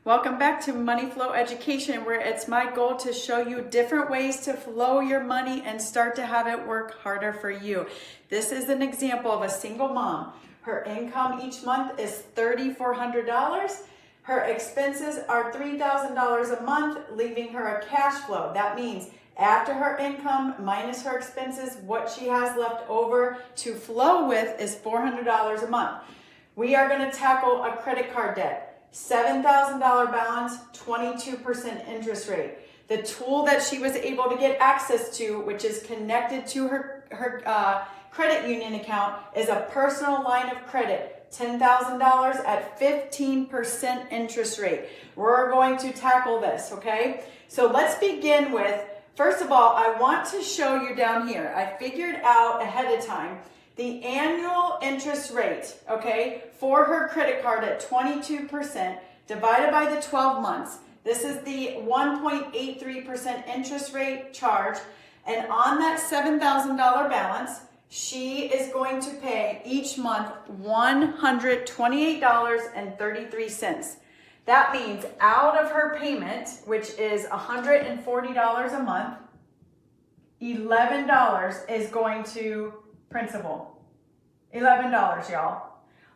Welcome back to Money Flow Education, where it's my goal to show you different ways to flow your money and start to have it work harder for you. This is an example of a single mom. Her income each month is $3,400. Her expenses are $3,000 a month, leaving her a cash flow. That means after her income minus her expenses, what she has left over to flow with is $400 a month. We are going to tackle a credit card debt. $7,000 balance, 22% interest rate. The tool that she was able to get access to, which is connected to her credit union account, is a personal line of credit. $10,000 at 15% interest rate. We're going to tackle this, okay? So let's begin with, first of all, I want to show you down here. I figured out ahead of time the annual interest rate, okay, for her credit card at 22% divided by the 12 months. This is the 1.83% interest rate charge. And on that $7,000 balance, she is going to pay each month $128.33. That means out of her payment, which is $140 a month, $11 is going to principal. $11, y'all.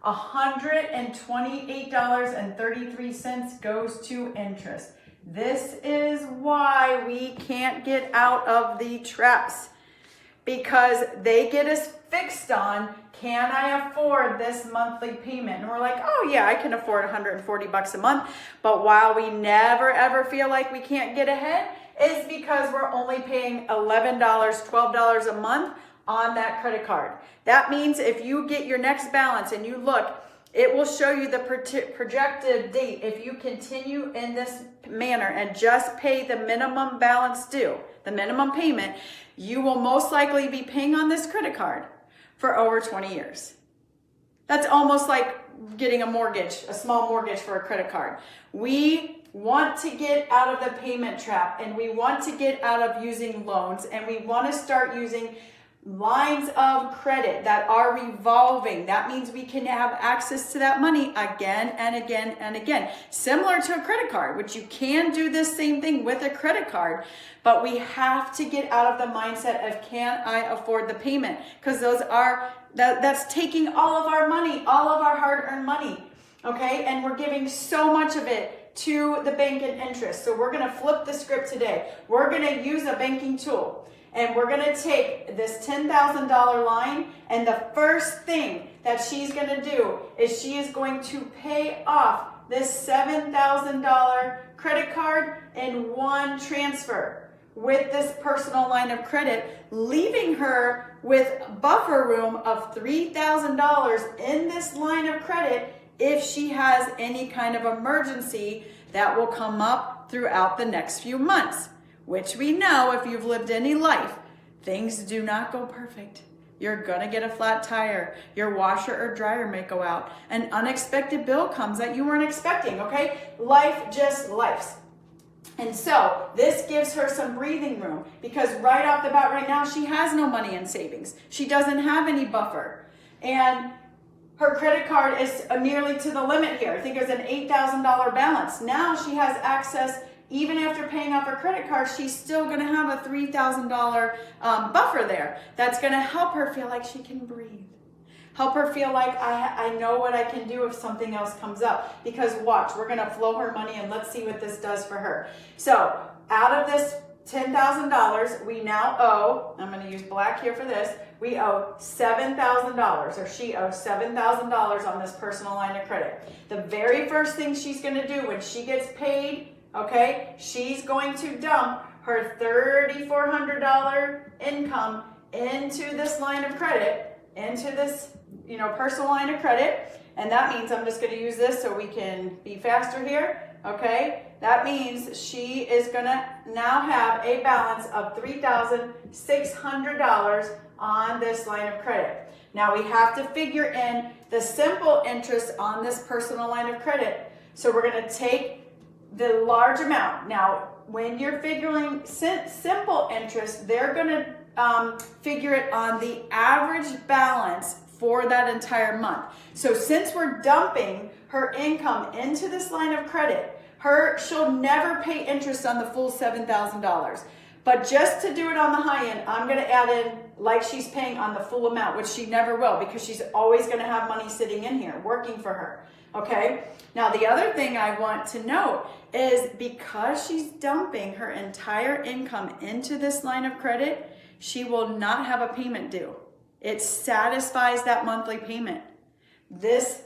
$128.33 goes to interest. This is why we can't get out of the traps, because they get us fixed on, can I afford this monthly payment? And we're like, oh yeah, I can afford $140 a month. But while we never ever feel like we can't get ahead, is because we're only paying $11, $12 a month on that credit card. That means if you get your next balance and you look, it will show you the projected date. If you continue in this manner and just pay the minimum balance due, the minimum payment, you will most likely be paying on this credit card for over 20 years. That's almost like getting a mortgage, a small mortgage for a credit card. We want to get out of the payment trap, and we want to get out of using loans, and we want to start using lines of credit that are revolving. That means we can have access to that money again and again and again. Similar to a credit card, which you can do this same thing with a credit card, but we have to get out of the mindset of, can I afford the payment? Because that's taking all of our money, all of our hard-earned money, okay? And we're giving so much of it to the bank in interest. So we're gonna flip the script today. We're gonna use a banking tool. And we're going to take this $10,000 line, and the first thing that she's going to do is she is going to pay off this $7,000 credit card in one transfer with this personal line of credit, leaving her with buffer room of $3,000 in this line of credit if she has any kind of emergency that will come up throughout the next few months. Which we know, if you've lived any life, things do not go perfect. You're gonna get a flat tire. Your washer or dryer may go out. An unexpected bill comes that you weren't expecting, okay? Life just lifes. And so this gives her some breathing room, because right off the bat right now, she has no money in savings. She doesn't have any buffer. And her credit card is nearly to the limit here. I think it's an $8,000 balance. Now she has access. Even after paying off her credit card, she's still going to have a $3,000 buffer there. That's going to help her feel like she can breathe. Help her feel like I know what I can do if something else comes up. Because watch, we're going to flow her money, and let's see what this does for her. So out of this $10,000, we now owe, I'm going to use black here for this, we owe $7,000, or she owes $7,000 on this personal line of credit. The very first thing she's going to do when she gets paid, okay, she's going to dump her $3,400 income into this line of credit, into this, personal line of credit. And that means, I'm just going to use this so we can be faster here, okay? That means she is going to now have a balance of $3,600 on this line of credit. Now we have to figure in the simple interest on this personal line of credit. So we're going to take the large amount. Now, when you're figuring simple interest, they're going to figure it on the average balance for that entire month. So since we're dumping her income into this line of credit, She'll never pay interest on the full $7,000. But just to do it on the high end, I'm going to add in like she's paying on the full amount, which she never will because she's always going to have money sitting in here working for her. Okay? Now, the other thing I want to note is because she's dumping her entire income into this line of credit, she will not have a payment due. It satisfies that monthly payment. This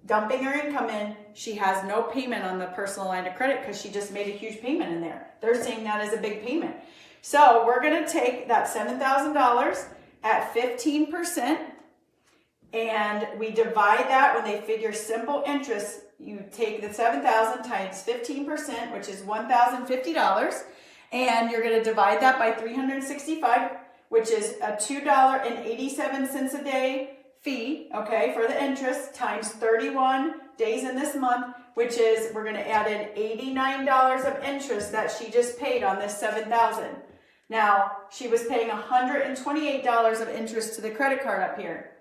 dumping her income in, she has no payment on the personal line of credit because she just made a huge payment in there. They're saying that is a big payment. So we're going to take that $7,000 at 15%, and we divide that when they figure simple interest. You take the $7,000 times 15%, which is $1,050, and you're going to divide that by 365, which is a $2.87 a day fee, okay, for the interest, times 31 days in this month, which is, we're going to add in $89 of interest that she just paid on this $7,000. Now, she was paying $128 of interest to the credit card up here.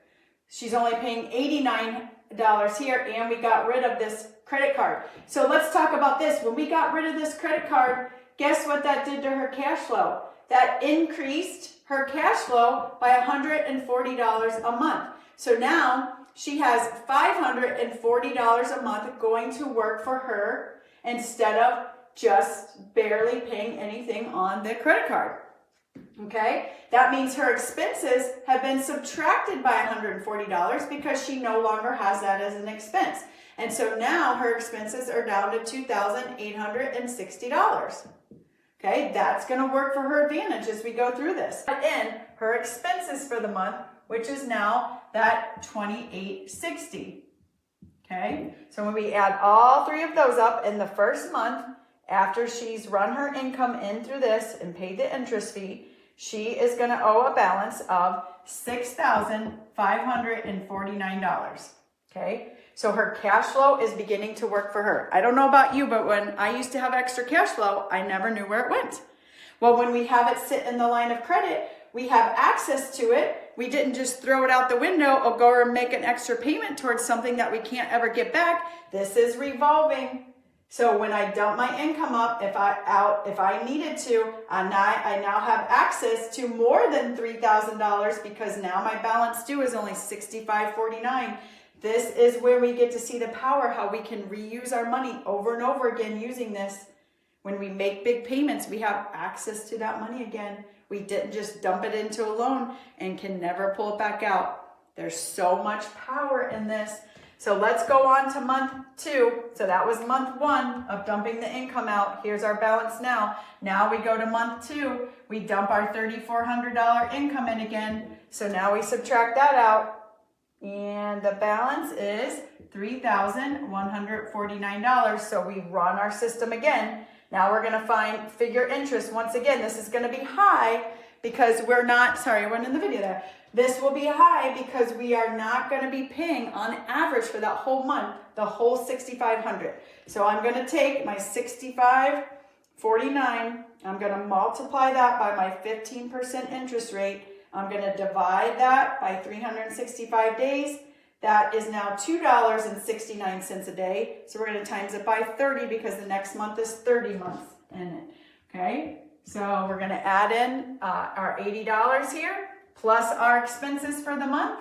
She's only paying $89 here, and we got rid of this credit card. So let's talk about this. When we got rid of this credit card, guess what that did to her cash flow? That increased her cash flow by $140 a month. So now she has $540 a month going to work for her instead of just barely paying anything on the credit card. Okay, that means her expenses have been subtracted by $140 because she no longer has that as an expense. And so now her expenses are down to $2,860. Okay, that's going to work for her advantage as we go through this. Put in her expenses for the month, which is now that $2,860. Okay, so when we add all three of those up in the first month, after she's run her income in through this and paid the interest fee, she is going to owe a balance of $6,549. Okay, so her cash flow is beginning to work for her. I don't know about you, but when I used to have extra cash flow, I never knew where it went. Well, when we have it sit in the line of credit, we have access to it. We didn't just throw it out the window or go and make an extra payment towards something that we can't ever get back. This is revolving. So when I dump my income up, if I needed to, I now have access to more than $3,000 because now my balance due is only $6,549. This is where we get to see the power, how we can reuse our money over and over again using this. When we make big payments, we have access to that money again. We didn't just dump it into a loan and can never pull it back out. There's so much power in this. So let's go on to month 2. So that was month 1 of dumping the income out. Here's our balance now. Now we go to month 2. We dump our $3,400 income in again. So now we subtract that out. And the balance is $3,149. So we run our system again. Now we're going to figure interest. Once again, this is going to be high because we're not, sorry, I went in the video there. This will be high because we are not going to be paying on average for that whole month, the whole $6,500. So I'm going to take my $6,549. I'm going to multiply that by my 15% interest rate. I'm going to divide that by 365 days. That is now $2.69 a day. So we're going to times it by 30 because the next month is 30 months in it. Okay, so we're going to add in our $80 here plus our expenses for the month.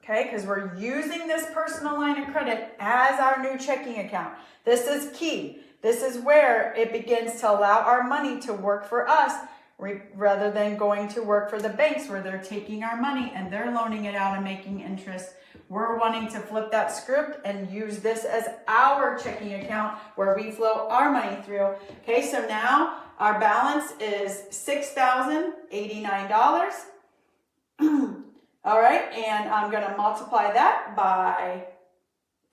Okay, because we're using this personal line of credit as our new checking account. This is key. This is where it begins to allow our money to work for us rather than going to work for the banks where they're taking our money and they're loaning it out and making interest. We're wanting to flip that script and use this as our checking account where we flow our money through. Okay, so now our balance is $6,089. All right, and I'm going to multiply that by,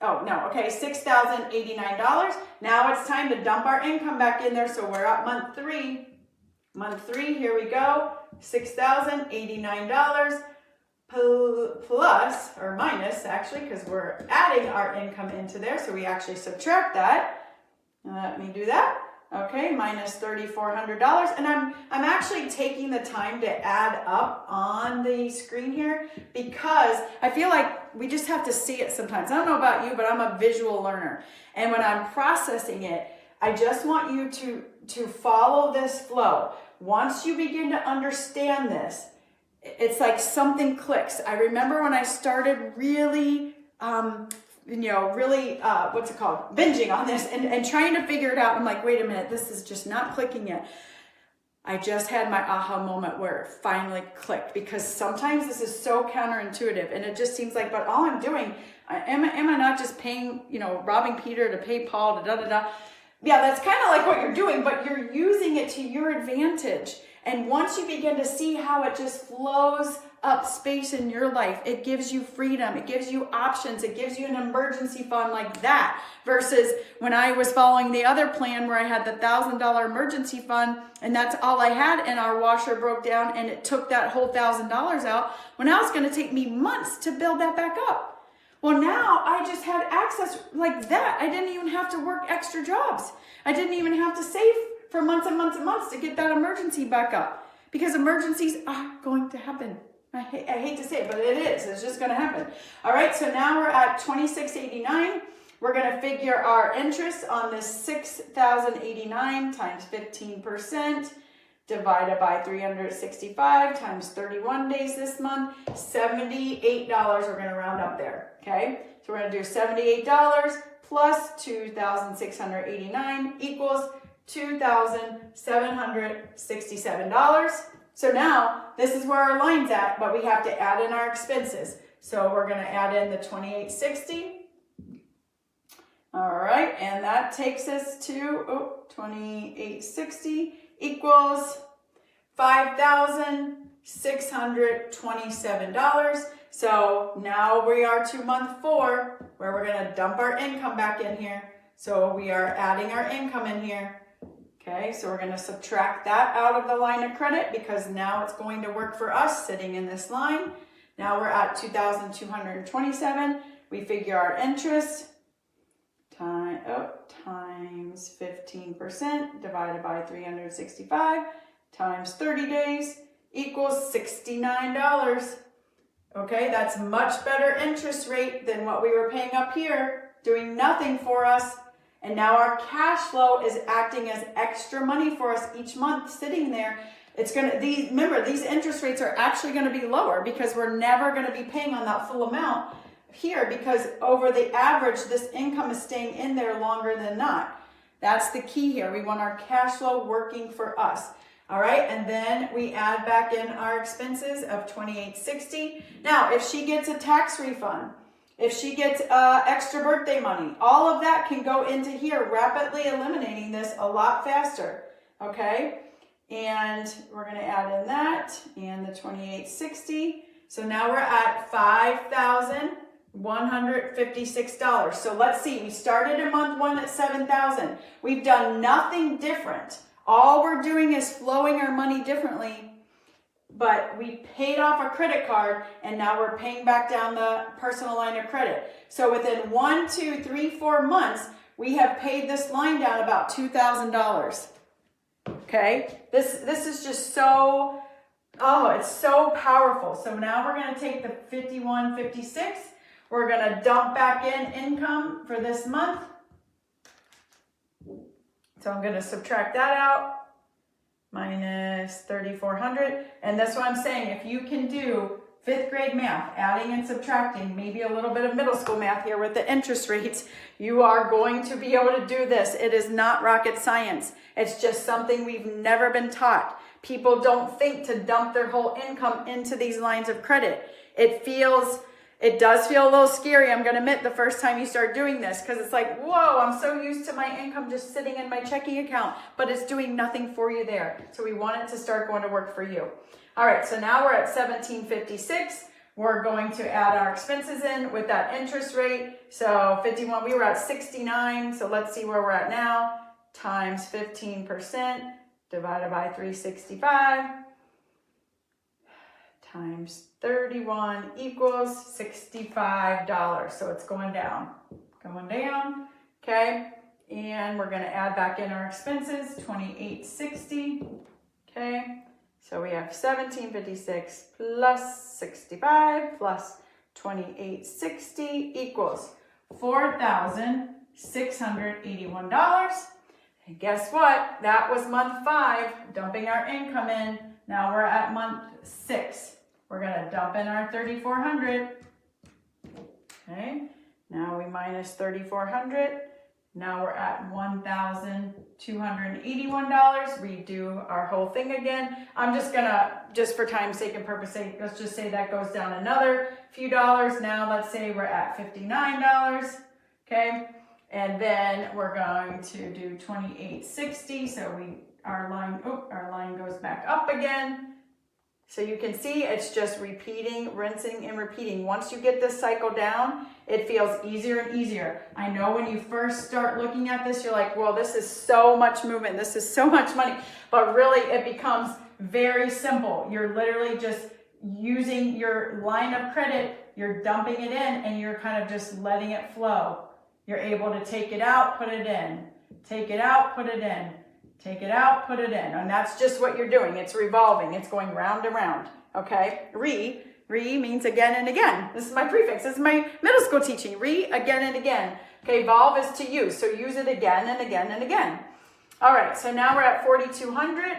$6,089. Now it's time to dump our income back in there. So we're at month 3. Month 3, here we go, $6,089 plus, or minus actually, because we're adding our income into there, so we actually subtract that. Let me do that. Okay, minus $3,400, and I'm actually taking the time to add up on the screen here because I feel like we just have to see it sometimes. I don't know about you, but I'm a visual learner. And when I'm processing it, I just want you to follow this flow. Once you begin to understand this, it's like something clicks. I remember when I started really, what's it called? Binging on this and trying to figure it out. I'm like, wait a minute, this is just not clicking yet. I just had my aha moment where it finally clicked, because sometimes this is so counterintuitive and it just seems like, but all I'm doing, am I not just paying, robbing Peter to pay Paul, Yeah, that's kind of like what you're doing, but you're using it to your advantage. And once you begin to see how it just flows up space in your life, it gives you freedom, it gives you options, it gives you an emergency fund like that. Versus when I was following the other plan where I had the $1,000 emergency fund and that's all I had, and our washer broke down and it took that whole $1,000 out. Well, now it's going to take me months to build that back up. Well, now I just had access like that. I didn't even have to work extra jobs. I didn't even have to save for months and months and months to get that emergency back up, because emergencies are going to happen. I hate to say it, but it is. It's just going to happen. All right, so now we're at $2,689. We're going to figure our interest on this $6,089 times 15%. Divided by 365 times 31 days this month, $78. We're going to round up there, okay? So we're going to do $78 plus 2,689 equals $2,767. So now this is where our line's at, but we have to add in our expenses. So we're going to add in the $2,860. All right, and that takes us to $2,860 equals $5,627. So now we are to month 4, where we're going to dump our income back in here. So we are adding our income in here. Okay, so we're going to subtract that out of the line of credit, because now it's going to work for us sitting in this line. Now we're at $2,227. We figure our interest times 15% divided by 365 times 30 days equals $69. Okay, that's much better interest rate than what we were paying up here, doing nothing for us. And now our cash flow is acting as extra money for us each month sitting there. It's going to, remember, these interest rates are actually going to be lower, because we're never going to be paying on that full amount here, because over the average, this income is staying in there longer than not. That's the key here. We want our cash flow working for us. All right, and then we add back in our expenses of $2,860. Now, if she gets a tax refund, if she gets extra birthday money, all of that can go into here, rapidly eliminating this a lot faster. Okay, and we're going to add in that and the $2,860. So now we're at $5,156. So let's see, we started in month 1 at $7,000. We've done nothing different. All we're doing is flowing our money differently, but we paid off a credit card and now we're paying back down the personal line of credit. So within 1, 2, 3, 4 months, we have paid this line down about $2,000. Okay, this is just so, it's so powerful. So now we're going to take the $5,156. We're going to dump back in income for this month. So I'm going to subtract that out, minus 3,400. And that's what I'm saying. If you can do 5th grade math, adding and subtracting, maybe a little bit of middle school math here with the interest rates, you are going to be able to do this. It is not rocket science. It's just something we've never been taught. People don't think to dump their whole income into these lines of credit. It does feel a little scary, I'm going to admit, the first time you start doing this, because it's like, whoa, I'm so used to my income just sitting in my checking account, but it's doing nothing for you there. So we want it to start going to work for you. All right, so now we're at $1,756. We're going to add our expenses in with that interest rate. So 51, we were at 69, so let's see where we're at now. Times 15% divided by 365 times 31 equals $65. So it's going down, okay? And we're gonna add back in our expenses, $2,860, okay? So we have $1,756 plus 65 plus 2860 equals $4,681. And guess what? That was month 5, dumping our income in. Now we're at month 6. We're gonna dump in our 3,400. Okay, now we minus 3,400. Now we're at $1,281. Redo our whole thing again. I'm just gonna, just for time's sake and purpose sake, let's just say that goes down another few dollars. Now let's say we're at $59, okay? And then we're going to do 2860. So our line goes back up again. So you can see it's just repeating, rinsing, and repeating. Once you get this cycle down, it feels easier and easier. I know when you first start looking at this, you're like, well, this is so much movement. This is so much money. But really, it becomes very simple. You're literally just using your line of credit, you're dumping it in, and you're kind of just letting it flow. You're able to take it out, put it in. Take it out, put it in. Take it out, put it in. And that's just what you're doing. It's revolving. It's going round and round. Okay? Re means again and again. This is my prefix. This is my middle school teaching. Re, again and again. Okay, volve is to use. So use it again and again and again. All right, so now we're at 4,200.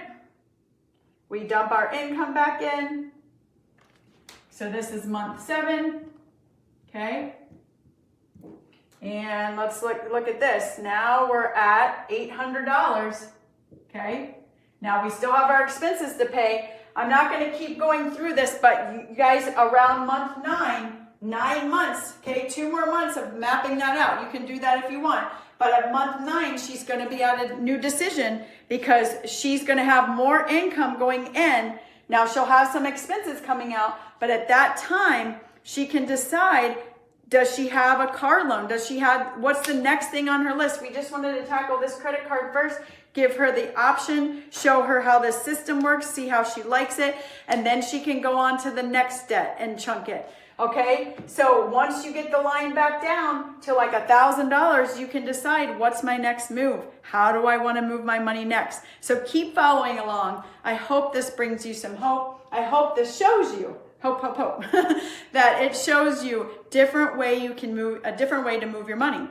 We dump our income back in. So this is month 7. Okay? And let's look at this. Now we're at $800. Okay, now we still have our expenses to pay. I'm not going to keep going through this, but you guys, around month 9 months, okay, 2 more months of mapping that out. You can do that if you want. But at month 9, she's going to be at a new decision because she's going to have more income going in. Now she'll have some expenses coming out, but at that time, she can decide, does she have a car loan? Does she have, what's the next thing on her list? We just wanted to tackle this credit card first. Give her the option, show her how the system works, see how she likes it, and then she can go on to the next debt and chunk it. Okay, so once you get the line back down to like $1,000, you can decide, what's my next move? How do I want to move my money next? So keep following along. I hope this brings you some hope. I hope this shows you, hope, that it shows you different way you can move, a different way to move your money.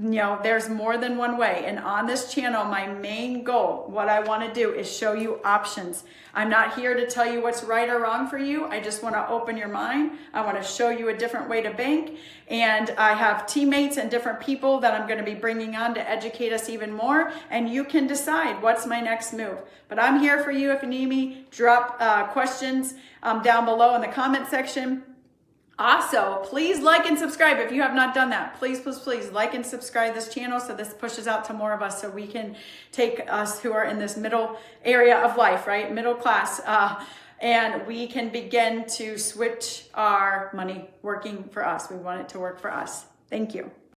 You know, there's more than one way. And on this channel, my main goal, what I want to do is show you options. I'm not here to tell you what's right or wrong for you. I just want to open your mind. I want to show you a different way to bank. And I have teammates and different people that I'm going to be bringing on to educate us even more. And you can decide what's my next move. But I'm here for you if you need me. Drop questions down below in the comment section. Also, please like and subscribe if you have not done that. Please like and subscribe this channel so this pushes out to more of us so we can take us who are in this middle area of life, right? Middle class. And we can begin to switch our money working for us. We want it to work for us. Thank you.